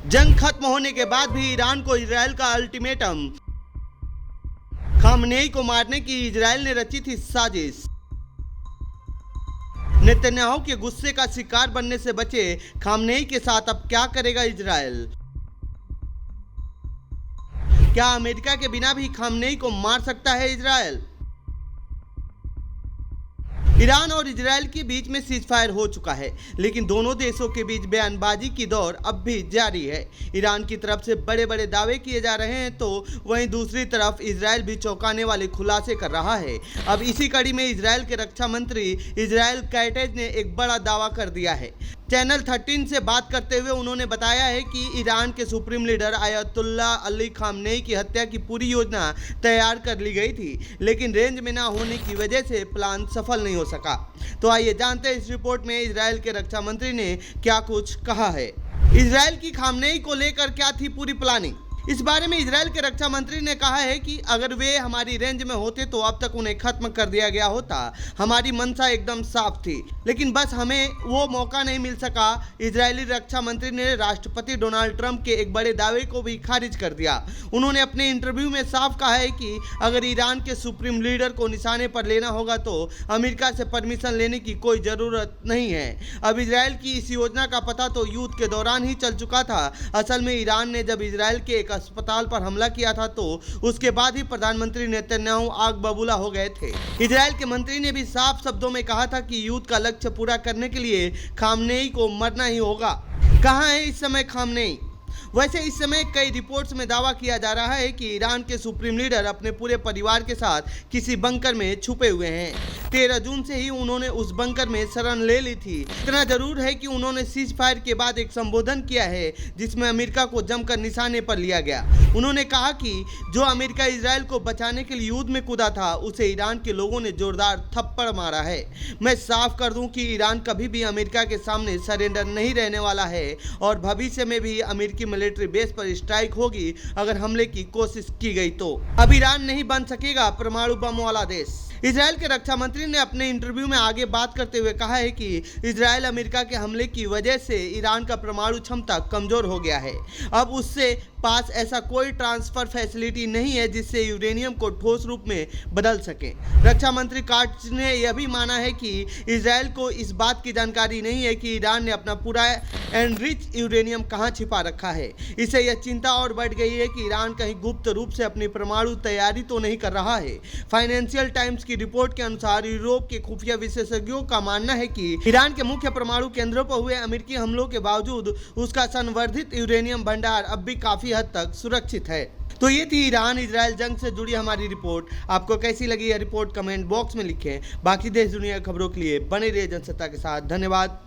जंग खत्म होने के बाद भी ईरान को इजराइल का अल्टीमेटम। खामनेई को मारने की इजराइल ने रची थी साजिश। नेतन्याहू के गुस्से का शिकार बनने से बचे खामनेई के साथ अब क्या करेगा इजराइल? क्या अमेरिका के बिना भी खामनेई को मार सकता है इजराइल? ईरान और इजराइल के बीच में सीजफायर हो चुका है, लेकिन दोनों देशों के बीच बयानबाजी की दौर अब भी जारी है। ईरान की तरफ से बड़े बड़े दावे किए जा रहे हैं, तो वहीं दूसरी तरफ इजराइल भी चौंकाने वाले खुलासे कर रहा है। अब इसी कड़ी में इजराइल के रक्षा मंत्री इजराइल कैटेज ने एक बड़ा दावा कर दिया है। चैनल 13 से बात करते हुए उन्होंने बताया है कि ईरान के supreme leader ayatollah Ali Khamenei की हत्या की पूरी योजना तैयार कर ली गई थी, लेकिन रेंज में ना होने की वजह से प्लान सफल नहीं हो सका। तो आइए जानते हैं इस रिपोर्ट में इजराइल के रक्षा मंत्री ने क्या कुछ कहा है। इजराइल की खामनेई को लेकर क्या थी पूरी प्लानिंग? इस बारे में इजराइल के रक्षा मंत्री ने कहा है कि अगर वे हमारी रेंज में होते तो अब तक उन्हें खत्म कर दिया गया होता। हमारी मंशा एकदम साफ थी, लेकिन बस हमें वो मौका नहीं मिल सका। इजरायली रक्षा मंत्री ने राष्ट्रपति डोनाल्ड ट्रंप के एक बड़े दावे को भी खारिज कर दिया। उन्होंने अपने इंटरव्यू में साफ कहा है कि अगर ईरान के सुप्रीम लीडर को निशाने पर लेना होगा तो अमेरिका से परमिशन लेने की कोई ज़रूरत नहीं है। अब इजराइल की इस योजना का पता तो युद्ध के दौरान ही चल चुका था। असल में ईरान ने जब इजराइल के एक अस्पताल पर हमला किया था तो उसके बाद ही प्रधानमंत्री नेतन्याहू आग बबूला हो गए थे। इजराइल के मंत्री ने भी साफ शब्दों में कहा था कि युद्ध का लक्ष्य पूरा करने के लिए खामनेई को मरना ही होगा। कहाँ है इस समय खामनेई? वैसे इस समय कई रिपोर्ट्स में दावा किया जा रहा है कि ईरान के सुप्रीम लीडर अपने पूरे परिवार के साथ किसी बंकर में छुपे हुए हैं। 13 जून से ही उन्होंने उस बंकर में शरण ले ली थी। इतना जरूर है कि उन्होंने सीज फायर के बाद एक संबोधन किया है जिसमें अमेरिका को जमकर निशाने पर लिया गया। उन्होंने कहा कि जो अमेरिका इजराइल को बचाने के लिए युद्ध में कूदा था उसे ईरान के लोगों ने जोरदार थप्पड़ मारा है। मैं साफ कर दूं कि ईरान कभी भी अमेरिका के सामने सरेंडर नहीं रहने वाला है और भविष्य में भी अमेरिकी मिलिट्री बेस पर स्ट्राइक होगी अगर हमले की कोशिश की गई तो। अब ईरान नहीं बन सकेगा परमाणु बम वाला देश। इजराइल के रक्षा मंत्री ने अपने इंटरव्यू में आगे बात करते हुए कहा है कि इजराइल अमेरिका के हमले की वजह से ईरान का परमाणु क्षमता कमजोर हो गया है। अब उससे पास ऐसा कोई ट्रांसफर फैसिलिटी नहीं है जिससे यूरेनियम को ठोस रूप में बदल सके। रक्षा मंत्री काट्ज ने यह भी माना है कि इजराइल को इस बात की जानकारी नहीं है कि ईरान ने अपना पूरा एनरिच यूरेनियम कहां छिपा रखा है। इससे यह चिंता और बढ़ गई है कि ईरान कहीं गुप्त रूप से अपनी परमाणु तैयारी तो नहीं कर रहा है। फाइनेंशियल टाइम्स की रिपोर्ट के अनुसार यूरोप के खुफिया विशेषज्ञों का मानना है कि ईरान के मुख्य परमाणु केंद्रों पर हुए अमेरिकी हमलों के बावजूद उसका संवर्धित यूरेनियम भंडार अब भी काफी हद तक सुरक्षित है। तो ये थी ईरान इजराइल जंग से जुड़ी हमारी रिपोर्ट। आपको कैसी लगी यह रिपोर्ट कमेंट बॉक्स में लिखें। बाकी देश दुनिया की खबरों के लिए बने रहिए जनसत्ता के साथ। धन्यवाद।